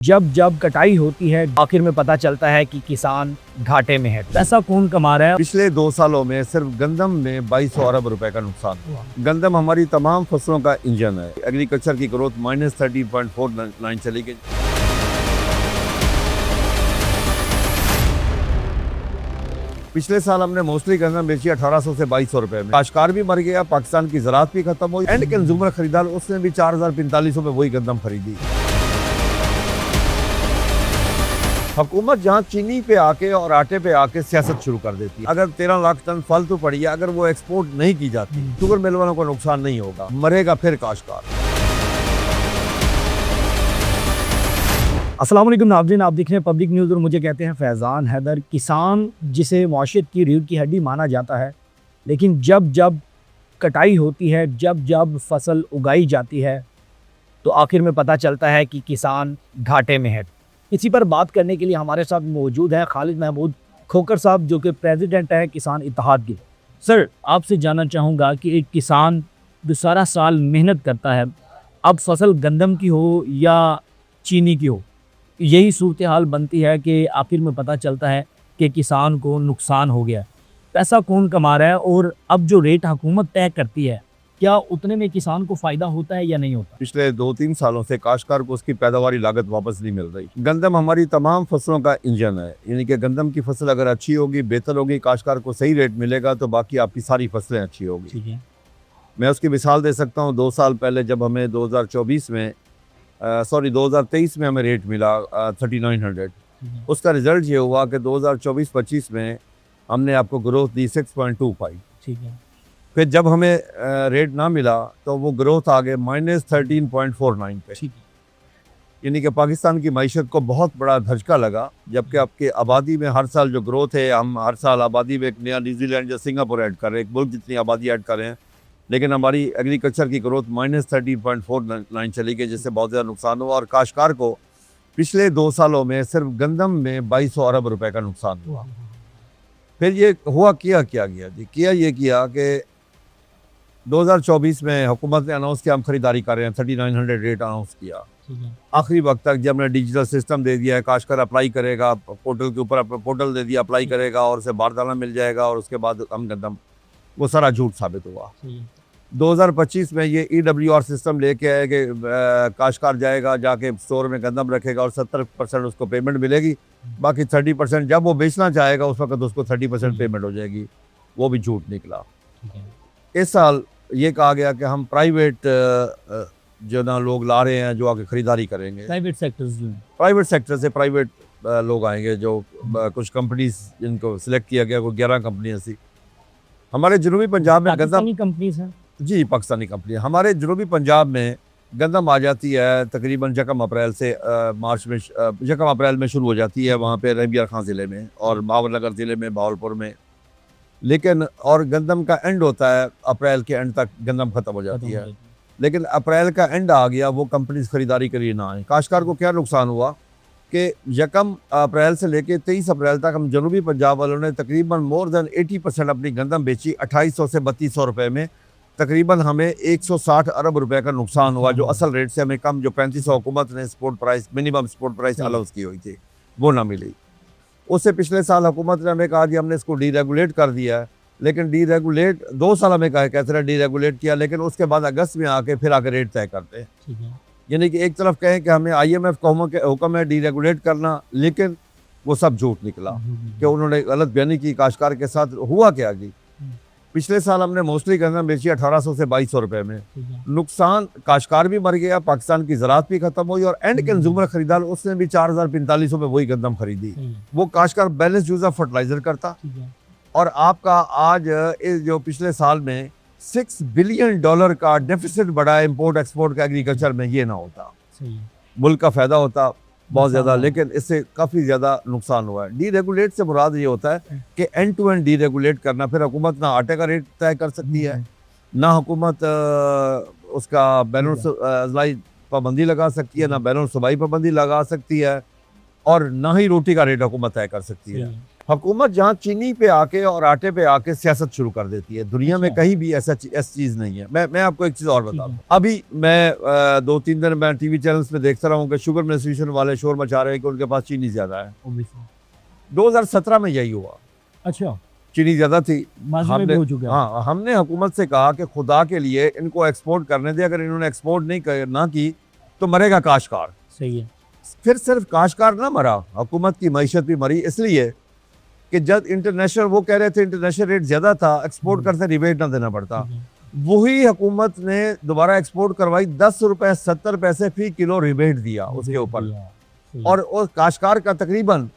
जब जब कटाई होती है आखिर में पता चलता है कि किसान घाटे में है। पैसा कौन कमा रहा है? पिछले 2 सालों में सिर्फ गंदम में 2200 अरब रुपए का नुकसान हुआ। गंदम हमारी तमाम फसलों का इंजन है। एग्रीकल्चर की ग्रोथ -30.49 चली गई। पिछले साल हमने मोस्टली गंदम बेची 1800 से 2200 रुपए में। काश्तकार भी मर गया, पाकिस्तान की ज़राअत भी खत्म हुई। एंड कंज्यूमर खरीदार उसने भी 4045 में वही गंदम खरीदी। हुकूमत जहाँ चीनी पे आके और आटे पे आके सियासत शुरू कर देती है। अगर 13 लाख टन फालतू पड़ी है, अगर वो एक्सपोर्ट नहीं की जाती, शुगर मिल वालों को नुकसान नहीं होगा, मरेगा फिर काश्तकार। अस्सलाम वालेकुम नाज़रीन, आप देख रहे हैं पब्लिक न्यूज़ और मुझे कहते हैं फैज़ान हैदर। किसान जिसे मौशियत की रीढ़ की हड्डी माना जाता है, लेकिन जब जब कटाई होती है, जब जब फसल उगाई जाती है, तो आखिर में पता चलता है कि किसान घाटे में है। इसी पर बात करने के लिए हमारे साथ मौजूद हैं खालिद महमूद खोकर साहब, जो कि प्रेसिडेंट हैं किसान इत्तेहाद के। सर, आपसे जानना चाहूँगा कि एक किसान जो सारा साल मेहनत करता है, अब फसल गंदम की हो या चीनी की हो, यही सूरत हाल बनती है कि आखिर में पता चलता है कि किसान को नुकसान हो गया। पैसा कौन कमा रहा है और अब जो रेट हुकूमत तय करती है, क्या उतने में किसान को फ़ायदा होता है या नहीं होता? पिछले 2-3 सालों से काश्तकार को उसकी पैदावारी लागत वापस नहीं मिल रही। गंदम हमारी तमाम फसलों का इंजन है, यानी कि गंदम की फसल अगर अच्छी होगी, बेहतर होगी, काश्तकार को सही रेट मिलेगा, तो बाकी आपकी सारी फसलें अच्छी होगी। ठीक है। मैं उसकी मिसाल दे सकता हूँ। 2 साल पहले जब हमें 2023 में हमें रेट मिला 3900, उसका रिजल्ट ये हुआ कि 2024-25 में हमने आपको ग्रोथ दी 6.25। ठीक है। फिर जब हमें रेट ना मिला तो वो ग्रोथ आ गए -13.49 पे। ठीक है। यानी कि पाकिस्तान की मईशत को बहुत बड़ा धचका लगा, जबकि आपके आबादी में हर साल जो ग्रोथ है, हम हर साल आबादी में एक नया न्यूजीलैंड या सिंगापुर ऐड कर रहे हैं, एक मुल्क जितनी आबादी ऐड कर रहे हैं, लेकिन हमारी एग्रीकल्चर की ग्रोथ -30.49 चली गई, जिससे बहुत ज़्यादा नुकसान हुआ। और काश्तकार को पिछले 2 सालों में सिर्फ गंदम में 2200 अरब रुपए का नुकसान हुआ। फिर ये हुआ क्या गया जी? किया कि 2024 में हुकूमत ने अनाउंस किया हम खरीदारी कर रहे हैं, 3900 रेट अनाउंस किया। आखिरी वक्त तक जब हमने डिजिटल सिस्टम दे दिया है, काश्तकार अप्लाई करेगा, पोर्टल के ऊपर पोर्टल दे दिया, अप्लाई करेगा और उसे बारदाना मिल जाएगा और उसके बाद हम गंदम, वो सारा झूठ साबित हुआ। 2025 में ये EWR सिस्टम लेके आए कि काश्तकार जाएगा, जाके स्टोर में गंदम रखेगा और 70% उसको पेमेंट मिलेगी, बाकी 30% जब वो बेचना चाहेगा उस वक्त उसको 30% पेमेंट हो जाएगी। वो भी झूठ निकला। इस साल ये कहा गया कि हम प्राइवेट जो ना लोग ला रहे हैं जो आके खरीदारी करेंगे, प्राइवेट सेक्टर से प्राइवेट लोग आएंगे, जो कुछ कंपनीज जिनको सिलेक्ट किया गया, कोई 11 कंपनियाँ थी। हमारे जनूबी पंजाब में गंदम कंपनीज हैं जी, पाकिस्तानी कंपनी। हमारे जनूबी पंजाब में गंदम आ जाती है तकरीबन 1 अप्रैल से 1 अप्रैल में शुरू हो जाती है, वहाँ पे रबिया खां ज़िले में और भावनगर ज़िले में, भावलपुर में। लेकिन और गंदम का एंड होता है अप्रैल के एंड तक, गंदम ख़त्म हो जाती है। लेकिन अप्रैल का एंड आ गया, वो कंपनीज खरीदारी के लिए ना आए। काश्तकार को क्या नुकसान हुआ कि 1 अप्रैल से लेके 23 अप्रैल तक हम जनूबी पंजाब वालों ने तकरीबन मोर देन 80% अपनी गंदम बेची 2800 से 3200 रुपये में। तकरीबन हमें 160 अरब रुपए का नुकसान हुआ, जो असल रेट से हमें कम, जो 3500 हुकूमत ने support price, minimum support price allowance की हुई थी, वो ना मिली। उससे पिछले साल हुकूमत ने हमें कहा कि हमने इसको डीरेगुलेट कर दिया है, लेकिन डीरेगुलेट 2 साल हमें कहा कैसे ने डीरेगुलेट किया, लेकिन उसके बाद अगस्त में आके फिर आके रेट तय करते हैं। यानी कि एक तरफ कहें कि हमें IMF का हुक्म है डीरेगुलेट करना, लेकिन वो सब झूठ निकला कि उन्होंने गलत बयानी की काश्तकार के साथ। हुआ क्या जी? पिछले साल हमने मोस्टली गंदम बेची 1800 से 2200 रुपए में। नुकसान, काश्तकार भी मर गया, पाकिस्तान की ज़राअत भी खत्म हुई और एंड कंज्यूमर खरीदार उसने भी 4045 में वही गंदम खरीदी। वो काश्तकार बैलेंस यूज ऑफ फर्टिलाइजर करता। और आपका आज इस जो पिछले साल में $6 बिलियन का डेफिसिट बढ़ा है इम्पोर्ट एक्सपोर्ट का एग्रीकल्चर में, ये ना होता, मुल्क का फ़ायदा होता बहुत ज़्यादा, लेकिन इससे काफ़ी ज़्यादा नुकसान हुआ है। डीरेगुलेट से मुराद ये होता है कि एंड टू एंड डीरेगुलेट करना। फिर हुकूमत ना आटे का रेट तय कर सकती है, ना हुकूमत उसका बैनुल अज़लाई पाबंदी लगा सकती है, ना बैनुल सूबाई पाबंदी लगा सकती है, और ना ही रोटी का रेट हुकूमत तय कर सकती है। हुकूमत जहाँ चीनी पे आके और आटे पे आके सियासत शुरू कर देती है, दुनिया में अच्छा। कहीं भी ऐसा ऐसी चीज़ नहीं है। मैं आपको एक चीज़ और ठीक बता दूँ, है। अभी मैं 2-3 दिन मैं टीवी चैनल्स में देखता रहा हूँ कि शुगर एसोसिएशन वाले शोर मचा रहे हैं कि उनके पास चीनी ज़्यादा है। Obviously। 2017 में यही हुआ, अच्छा, चीनी ज़्यादा थी। माज़ी में भी हो चुका है। हाँ, हमने हुकूमत से कहा कि खुदा के लिए इनको एक्सपोर्ट करने दें, अगर इन्होंने एक्सपोर्ट ना की तो मरेगा काश्तकार। सही है। फिर सिर्फ काश्तकार ना मरा, हुकूमत की मईशत भी मरी, इसलिए कि जब इंटरनेशनल वो कह रहे थे इंटरनेशनल रेट ज़्यादा था, एक्सपोर्ट करते रिबेट ना देना पड़ता, ठीक है। वही हुकूमत ने दोबारा एक्सपोर्ट करवाई, 10 रुपए 70 पैसे फी किलो रिबेट दिया उसके ऊपर। दिया, सही है। और काश्तकार का तकरीबन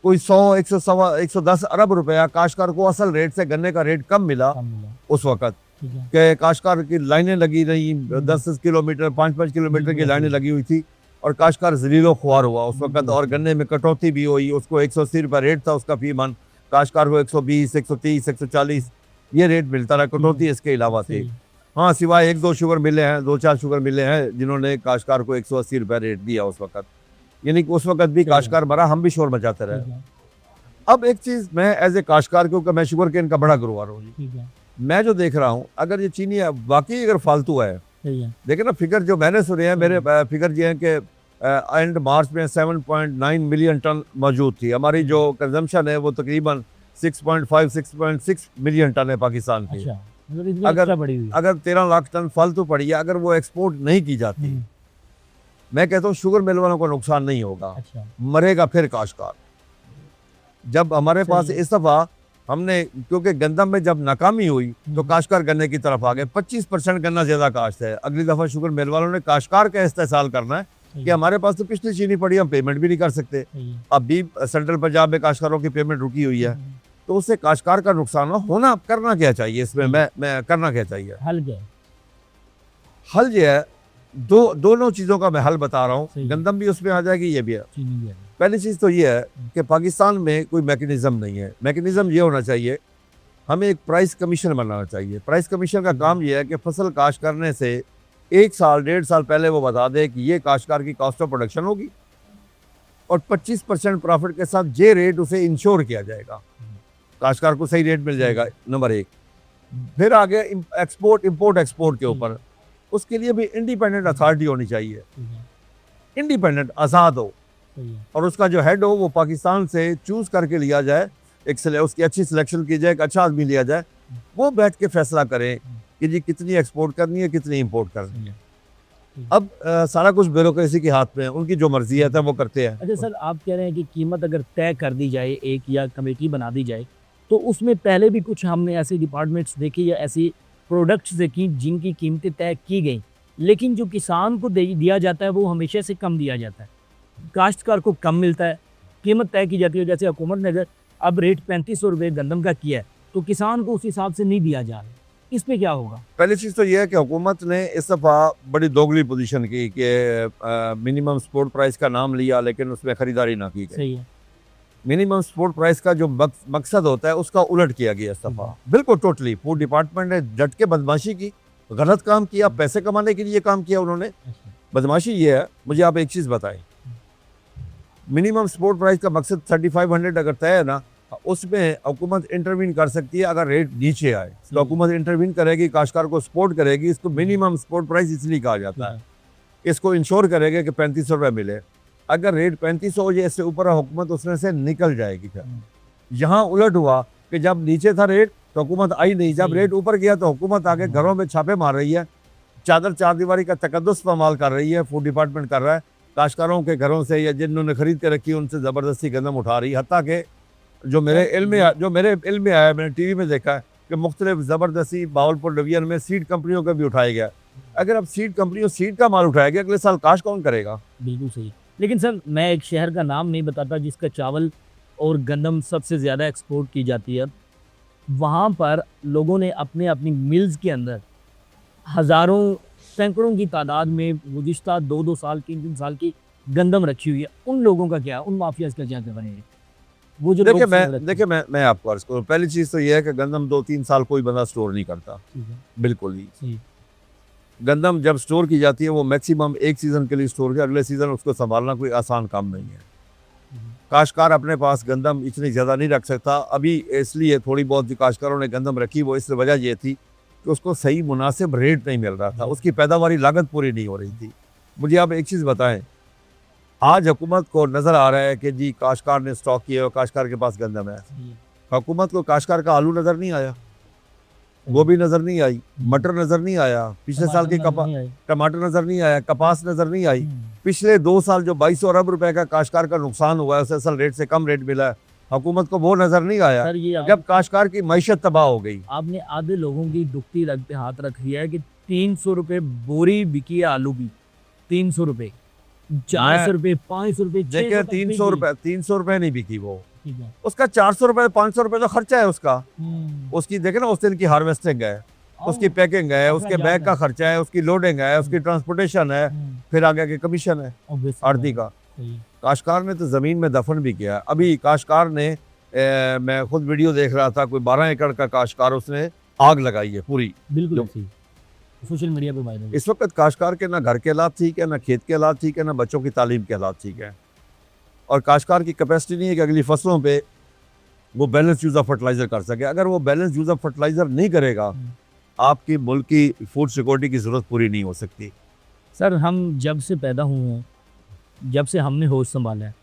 कोई 100-110 अरब रुपया काश्तकार को असल रेट से गन्ने का रेट कम मिला कम मिला। उस वक्त, ठीक है। कि काश्तकार की लाइनें लगी रही, 10-10 किलोमीटर 5-5 किलोमीटर की लाइनें लगी हुई थी और काश्तकार जलीलो ख्वार हुआ उस वक्त। और गन्ने में कटौती भी हुई, उसको 180 रुपये रेट था उसका फी मन, काश्तकार को 120, 130, 140 ये रेट मिलता रहा, कटौती इसके अलावा थी। सही। हाँ, सिवाय 1-2 शुगर मिले हैं, 2-4 शुगर मिले हैं जिन्होंने काश्तकार को 180 रुपये रेट दिया उस वक्त, यानी कि उस वक्त भी काश्तकार मरा, हम भी शोर मचाते रहे। ठीक है। अब एक चीज़ मैं एज ए काश्तकार, क्योंकि मैं शुगर केन का बड़ा ग्रोअर हूँ जी, ठीक है। मैं जो देख रहा हूँ, अगर ये चीनी वाकई अगर फालतू है, सही है। देखिए ना फिगर जो मैंने सुने हैं, मेरे फिगर ये हैं कि एंड मार्च में 7.9 मिलियन टन मौजूद थी। हमारी जो कंजम्पशन है वो तकरीबन 6.5-6.6 मिलियन टन है पाकिस्तान की। अच्छा, मतलब इतनी अगर एक्स्ट्रा बढ़ी हुई है। अगर 13 लाख टन फालतू पड़ी है, अगर वो एक्सपोर्ट नहीं की जाती, हम्म, मैं कहता हूँ शुगर मिल वालों को नुकसान नहीं होगा, अच्छा, मरेगा फिर काश्तकार। जब हमारे सही पास है। इस दफ़ा हमने, क्योंकि गंदम में जब नाकामी हुई तो काश्तकार गन्ने की तरफ आ गए, 25% गन्ना ज़्यादा काश्त है। अगली दफ़ा शुगर मिल वालों ने काश्तकार का इस्तेसाल करना है सही कि है। हमारे पास तो पिछली चीनी पड़ी, हम पेमेंट भी नहीं कर सकते। सही है। अब भी सेंट्रल पंजाब में काश्तकारों की पेमेंट रुकी हुई है, हम्म, तो उससे काश्तकार का नुकसान होना, करना क्या चाहिए इसमें, मैं करना क्या चाहिए? हल गए। हल ये है, दोनों चीज़ों का मैं हल बता रहा हूँ, सही है। गंदम भी उसमें आ जाएगी, ये भी है। चीनी भी है। पहली चीज़ तो ये है कि पाकिस्तान में कोई मैकेनिज़्म नहीं है। मैकेनिज़्म ये होना चाहिए, हमें एक प्राइस कमीशन बनाना चाहिए। प्राइस कमीशन का काम ये है कि फसल काश्त करने से 1 साल 1.5 साल पहले वो बता दे कि ये काश्तकार की कॉस्ट ऑफ प्रोडक्शन होगी और 25% प्रॉफिट के साथ जे रेट उसे इंश्योर किया जाएगा, काश्तकार को सही रेट मिल जाएगा, नंबर 1। फिर आगे एक्सपोर्ट इंपोर्ट एक्सपोर्ट के ऊपर, उसके लिए भी इंडिपेंडेंट अथॉरिटी होनी चाहिए, ठीक है। इंडिपेंडेंट आज़ाद हो, सही है। और उसका जो हेड हो वो पाकिस्तान से चूज़ करके लिया जाए, उसकी अच्छी सिलेक्शन की जाए, एक अच्छा आदमी लिया जाए, वो बैठ के फैसला करें कि जी कितनी एक्सपोर्ट करनी है, कितनी इंपोर्ट करनी है। अब सारा कुछ ब्यूरोक्रेसी के हाथ में है, उनकी जो मर्जी है वो करते हैं। अच्छा सर, आप कह रहे हैं कि कीमत अगर तय कर दी जाए एक, या कमेटी बना दी जाए, तो उसमें पहले भी कुछ हमने ऐसे डिपार्टमेंट्स देखी या ऐसी प्रोडक्ट्स देखी जिनकी कीमतें तय की गई, लेकिन जो किसान को दिया जाता है वो हमेशा से कम दिया जाता है, काश्तकार को कम मिलता है, कीमत तय की जाती है। जैसे हुकूमत ने अगर अब रेट 3500 रुपये गंदम का किया है तो किसान को उस हिसाब से नहीं दिया जा रहा, इस पे क्या होगा? पहली चीज़ तो ये है कि हुकूमत ने इस दफ़ा बड़ी दोगली पोजीशन की कि मिनिमम सपोर्ट प्राइस का नाम लिया लेकिन उसमें ख़रीदारी ना की गई। सही है। मिनिमम सपोर्ट प्राइस का जो मकसद होता है उसका उलट किया गया इस दफ़ा, बिल्कुल टोटली। फूड डिपार्टमेंट ने डट के बदमाशी की, गलत काम किया, पैसे कमाने के लिए काम किया उन्होंने। अच्छा, बदमाशी ये है, मुझे आप एक चीज़ बताएं, मिनिमम सपोर्ट प्राइस का मकसद 3500 अगर तय है ना, उसमें हुकूमत इंटरवीन कर सकती है। अगर रेट नीचे आए तो हुकूमत इंटरवीन करेगी, काश्तकार को सपोर्ट करेगी। इसको मिनिमम सपोर्ट प्राइस इसलिए कहा जाता है, इसको इंश्योर करेगा कि 3500 रुपये मिले। अगर रेट 3500 हो जाए, इससे ऊपर हुकूमत उसमें से निकल जाएगी। फिर यहाँ उलट हुआ कि जब नीचे था रेट तो हुकूमत आई नहीं, जब रेट ऊपर गया तो हुकूमत आगे घरों में छापे मार रही है, चादर चारदीवारी का तकद्दुस इस्तेमाल कर रही है, फूड डिपार्टमेंट कर रहा है, काश्तकारों के घरों से या जिन्होंने खरीद के रखी उनसे ज़बरदस्ती गंदम उठा रही है। हत्ता कि जो मेरे इल्म में आया, मैंने टीवी में देखा है कि मुख्तलिफ ज़बरदस्ती बावलपुर डिवीजन में सीड कंपनियों का भी उठाया गया। अगर अब सीड कंपनियों सीड का माल उठाया गया, अगले साल काश कौन करेगा? बिल्कुल सही। लेकिन सर, मैं एक शहर का नाम नहीं बताता जिसका चावल और गंदम सबसे ज़्यादा एक्सपोर्ट की जाती है। वहाँ पर लोगों ने अपने अपनी मिल्स के अंदर हज़ारों सैकड़ों की तादाद में गुज़िश्ता 2-2 साल 3-3 साल की गंदम रखी हुई है। उन लोगों का क्या, उन माफियाज का क्या कर रहे हैं वो जो लोग देखिए मैं आपको अर्ज करूँ, पहली चीज़ तो ये है कि गंदम 2-3 साल कोई बंदा स्टोर नहीं करता, ठीक है। बिल्कुल ही। जी। गंदम जब स्टोर की जाती है वो मैक्सिमम 1 सीज़न के लिए स्टोर किया, अगले सीज़न उसको संभालना कोई आसान काम नहीं है। काश्तकार अपने पास गंदम इतनी ज़्यादा नहीं रख सकता अभी, इसलिए थोड़ी बहुत जो काश्तकारों ने गंदम रखी वो इस वजह ये थी कि उसको सही मुनासिब रेट नहीं मिल रहा था, उसकी पैदावारी लागत पूरी नहीं हो रही थी। मुझे आप एक चीज़ बताएं, आज हुकूमत को नज़र आ रहा है कि जी काश्तकार ने स्टॉक किया और काश्तकार के पास गंदम है। हुकूमत को काश्तकार का आलू नज़र नहीं आया, गोभी नज़र नहीं आई, मटर नज़र नहीं आया, पिछले साल की टमाटर नज़र नहीं आया, कपास नज़र नहीं आई। पिछले 2 साल जो 2200 अरब रुपए का काश्तकार का नुकसान हुआ है, उसे असल रेट से कम रेट मिला है, हुकूमत को वो नज़र नहीं आया। सर ये जब काश्तकार की मैशत तबाह हो गई। आपने आधे लोगों की दुखती रग पे हाथ रख दिया है कि 300 रुपए बोरी बिकी है आलू की, 300 रुपए, 400 रुपए, 500 रुपए, देखिए 300 रुपए नहीं बिकी वो, उसका 400 रुपए 500 रुपए जो खर्चा है उसका, उसकी देखे ना उस दिन की हार्वेस्टिंग है, उसकी पैकिंग है, उसके बैग का खर्चा है, उसकी लोडिंग है, उसकी ट्रांसपोर्टेशन है, फिर आगे के कमीशन है आड़ती का। काश्तकार ने तो ज़मीन में दफन भी किया। अभी काश्तकार ने मैं खुद वीडियो देख रहा था, कोई 12 एकड़ का काश्तकार, उसने आग लगाई है पूरी। बिल्कुल सोशल मीडिया पे वायरल। इस वक्त काश्तकार के ना घर के हालात ठीक है, ना खेत के हालात ठीक है, ना बच्चों की तालीम के हालात ठीक है, और काश्तकार की कैपेसिटी नहीं है कि अगली फसलों पे वो बैलेंस यूज़ ऑफ फर्टिलाइज़र कर सके। अगर वो बैलेंस यूज़ ऑफ फर्टिलाइज़र नहीं करेगा, आपकी मुल्क की फूड सिक्योरिटी की ज़रूरत पूरी नहीं हो सकती। सर हम जब से पैदा हुए हैं, जब से हमने होश संभाला है,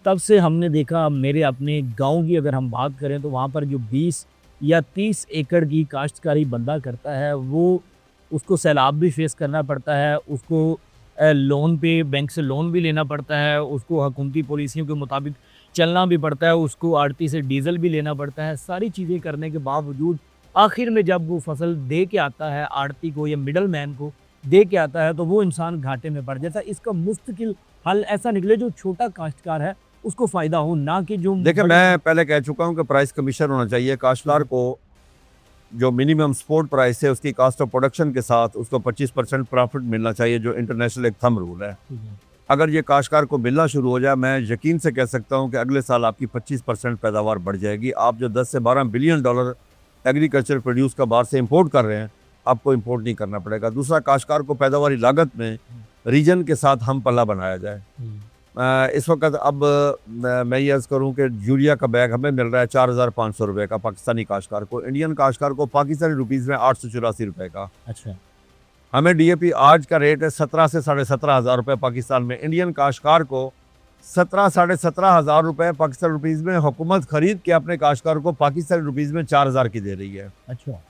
तब से हमने देखा, मेरे अपने गांव की अगर हम बात करें तो वहाँ पर जो 20 या 30 एकड़ की काश्तकारी बंदा करता है, वो उसको सैलाब भी फेस करना पड़ता है, उसको लोन पे बैंक से लोन भी लेना पड़ता है, उसको हुकूमती पॉलिसियों के मुताबिक चलना भी पड़ता है, उसको आड़ती से डीजल भी लेना पड़ता है। सारी चीज़ें करने के बावजूद आखिर में जब वो फसल दे के आता है आड़ती को या मिडल मैन को दे के आता है, तो वो इंसान घाटे में पड़ जाता है। इसका मुस्तकिल हल ऐसा निकले जो छोटा काश्तकार है उसको फ़ायदा हो, ना कि जो देखिए मैं पहले कह चुका हूँ कि प्राइस कमीशन होना चाहिए। काश्तकार को जो मिनिमम सपोर्ट प्राइस है उसकी कास्ट ऑफ प्रोडक्शन के साथ उसको 25% प्रॉफिट मिलना चाहिए, जो इंटरनेशनल एक थंब रूल है। अगर ये काश्तकार को मिलना शुरू हो जाए, मैं यकीन से कह सकता हूँ कि अगले साल आपकी 25% पैदावार बढ़ जाएगी। आप जो 10 से 12 बिलियन डॉलर एग्रीकल्चर प्रोड्यूस का बाहर से इंपोर्ट कर रहे हैं, आपको इंपोर्ट नहीं करना पड़ेगा। दूसरा, काश्तकार को पैदावारी लागत में रीजन के साथ हम पल्ला बनाया जाए। इस वक्त अब मैं ये अर्ज़ करूँ कि यूरिया का बैग हमें मिल रहा है 4500 रुपये का पाकिस्तानी काश्तकार को, इंडियन काश्तकार को पाकिस्तानी रुपीज़ में 884 रुपये का। अच्छा, हमें DAP आज का रेट है 17 से 17,500 रुपये पाकिस्तान में। इंडियन काश्तकार को 17-17,500 रुपये पाकिस्तानी रुपीज़ में हुकूमत खरीद के अपने काश्तकार को पाकिस्तानी रुपीज़ में 4000 की दे रही है। अच्छा,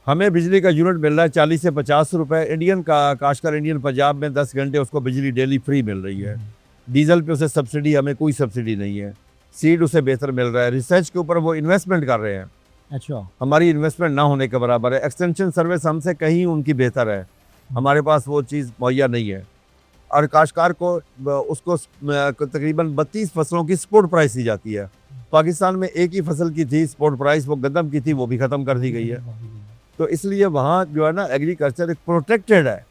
हमें बिजली का यूनिट मिल रहा है 40 से 50 रुपये। इंडियन का काश्तकार इंडियन पंजाब में 10 घंटे उसको बिजली डेली फ्री मिल रही है। डीजल पे उसे सब्सिडी, हमें कोई सब्सिडी नहीं है। सीड उसे बेहतर मिल रहा है। रिसर्च के ऊपर वो इन्वेस्टमेंट कर रहे हैं। अच्छा, हमारी इन्वेस्टमेंट ना होने के बराबर है। एक्सटेंशन सर्विस हमसे कहीं उनकी बेहतर है, हमारे पास वो चीज़ मुहैया नहीं है। और काश्तकार को उसको तकरीबन 32 फसलों की सपोर्ट प्राइस दी जाती है। पाकिस्तान में एक ही फसल की थी सपोर्ट प्राइस, वो गंदम की थी, वो भी ख़त्म कर दी गई है। तो इसलिए वहाँ जो है ना एग्रीकल्चर एक प्रोटेक्टेड है।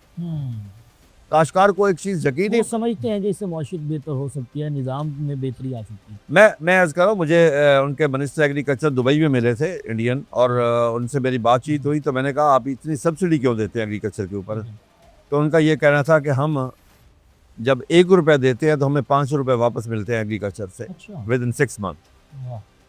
काश्तकार को एक चीज़ यकीन वो समझते हैं कि इससे माशियत बेहतर हो सकती है, निज़ाम में बेहतरी आ सकती है। मैं अर्ज़ कर रहा हूँ, मुझे उनके मिनिस्टर एग्रीकल्चर दुबई में मिले थे इंडियन, और उनसे मेरी बातचीत हुई तो मैंने कहा आप इतनी सब्सिडी क्यों देते हैं एग्रीकल्चर के ऊपर। तो उनका ये कहना था कि हम जब 1 रुपये देते हैं तो हमें 5 रुपये वापस मिलते हैं एग्रीकल्चर से विद इन 6 मंथ,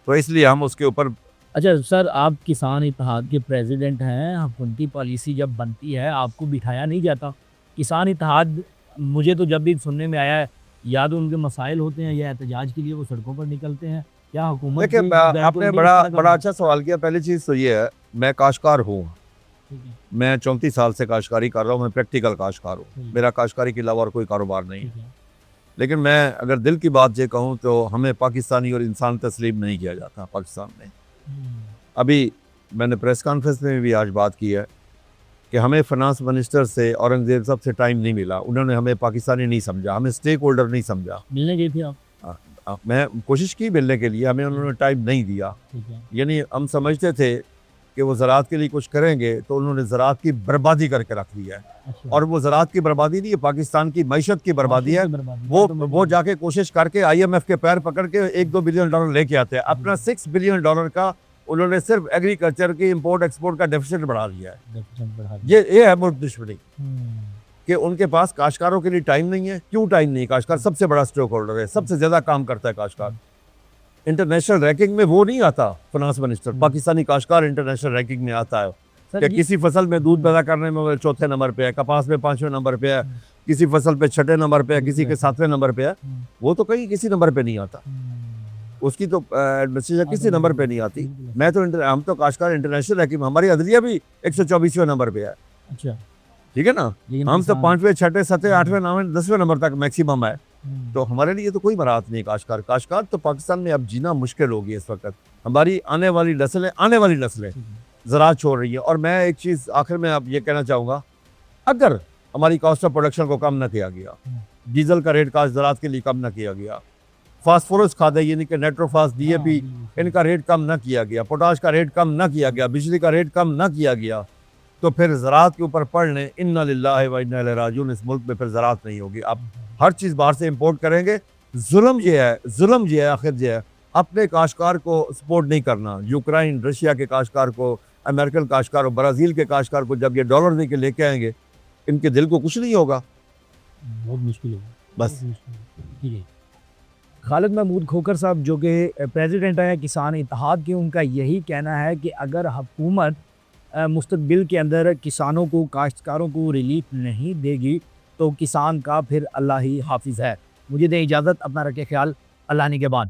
तो इसलिए हम उसके ऊपर। अच्छा सर, आप किसान इत्तेहाद के प्रेसिडेंट हैं, हुकूमती पॉलिसी जब बनती है आपको बिठाया नहीं जाता? किसान इत्तेहाद, मुझे तो जब भी सुनने में आया है, या तो उनके मसाइल होते हैं या एहतजाज के लिए वो सड़कों पर निकलते हैं, या हुकूमत। देखिए आपने बड़ा अच्छा सवाल किया। पहली चीज़ तो ये है, मैं काश्तकार हूँ, मैं 34 साल से काश्तकारी कर रहा हूँ, मैं प्रैक्टिकल काश्तकार हूँ, मेरा काश्तकारी के अलावा और कोई कारोबार नहीं है। लेकिन मैं अगर दिल की बात ये कहूँ तो हमें पाकिस्तानी और इंसान तस्लीम नहीं किया जाता पाकिस्तान में। अभी मैंने प्रेस कॉन्फ्रेंस में भी आज बात की है कि हमें फाइनेंस मिनिस्टर से औरंगजेब साहब से टाइम नहीं मिला, उन्होंने हमें पाकिस्तानी नहीं समझा, हमें स्टेक होल्डर नहीं समझा। मिलने गए थे आप? मैं कोशिश की मिलने के लिए, हमें उन्होंने टाइम नहीं दिया। यानी हम समझते थे कि वो ज़राअत के लिए कुछ करेंगे, तो उन्होंने ज़राअत की बर्बादी करके रख दी है। अच्छा। और वो ज़राअत की बर्बादी नहीं है, पाकिस्तान की मैशत की बर्बादी है। वो जाके कोशिश करके IMF के पैर पकड़ के 1-2 बिलियन डॉलर लेके आते हैं। अपना 6 बिलियन डॉलर का उन्होंने सिर्फ एग्रीकल्चर की इंपोर्ट एक्सपोर्ट का डेफिसिट बढ़ा दिया है। ये है मुल्क दुश्मनी कि उनके पास काश्तकारों के लिए टाइम नहीं है। क्यों टाइम नहीं? काश्तकार सबसे बड़ा स्टेक होल्डर है, सबसे ज़्यादा काम करता है काश्तकार। इंटरनेशनल रैंकिंग में वो नहीं आता फाइनेंस मिनिस्टर, पाकिस्तानी काश्तकार इंटरनेशनल रैंकिंग में आता है सर कि ये- किसी फसल में दूध पैदा करने में वो चौथे नंबर पे है, कपास में 5वें नंबर पे है, किसी फसल पे 6ठे नंबर पे है, किसी के 7वें नंबर पे है। वो तो कहीं किसी नंबर पे नहीं आता, उसकी तो एडमिनिस्ट्रेशन किसी नंबर पे नहीं आती। मैं तो हम तो काश्तकार इंटरनेशनल रैंकिंग में, हमारी अदलिया भी 124वें नंबर पे है, अच्छा ठीक है ना। लेकिन हम तो किसान- 5वें 6ठे 7वें 8वें 9वें 10वें नंबर तक मैक्सिमम है। हम्म, तो हमारे लिए तो कोई बरात नहीं काश्तकार। काश्तकार तो पाकिस्तान में अब जीना मुश्किल हो गई इस वक्त। हमारी आने वाली नस्लें ज़राअत छोड़ रही है। और मैं एक चीज़ आखिर में अब ये कहना चाहूँगा, अगर हमारी कॉस्ट ऑफ प्रोडक्शन को कम ना किया गया, डीजल का रेट काश्त ज़राअत के लिए कम ना किया गया, फास्फोरस खाद यानी कि नाइट्रोफास DAP इनका रेट कम ना किया गया, पोटाश का रेट कम ना किया गया, बिजली का रेट कम ना किया गया, तो फिर ज़राअत के ऊपर पढ़ लें इन्ना लिल्लाहि व इन्ना इलैहि राजिऊन, इस मुल्क में फिर ज़राअत नहीं होगी। आप हर चीज़ बाहर से इंपोर्ट करेंगे। जुल्म ये है आखिर ये है, अपने काश्तकार को सपोर्ट नहीं करना। यूक्रेन रशिया के काश्तकार को, अमेरिकन काश्तकार और ब्राज़ील के काश्तकार को जब ये डॉलर दे के लेके आएंगे, इनके दिल को कुछ नहीं होगा। बहुत मुश्किल है बस ठीक है। खालिद महमूद खोखर साहब जो कि प्रेसिडेंट हैं किसान इत्तेहाद के, उनका यही कहना है कि अगर हुकूमत मुस्तकबिल के अंदर किसानों को, काश्तकारों को रिलीफ नहीं देगी तो किसान का फिर अल्लाह ही हाफिज़ है। मुझे दें इजाज़त, अपना रखें ख्याल, अल्लाह निगहबान।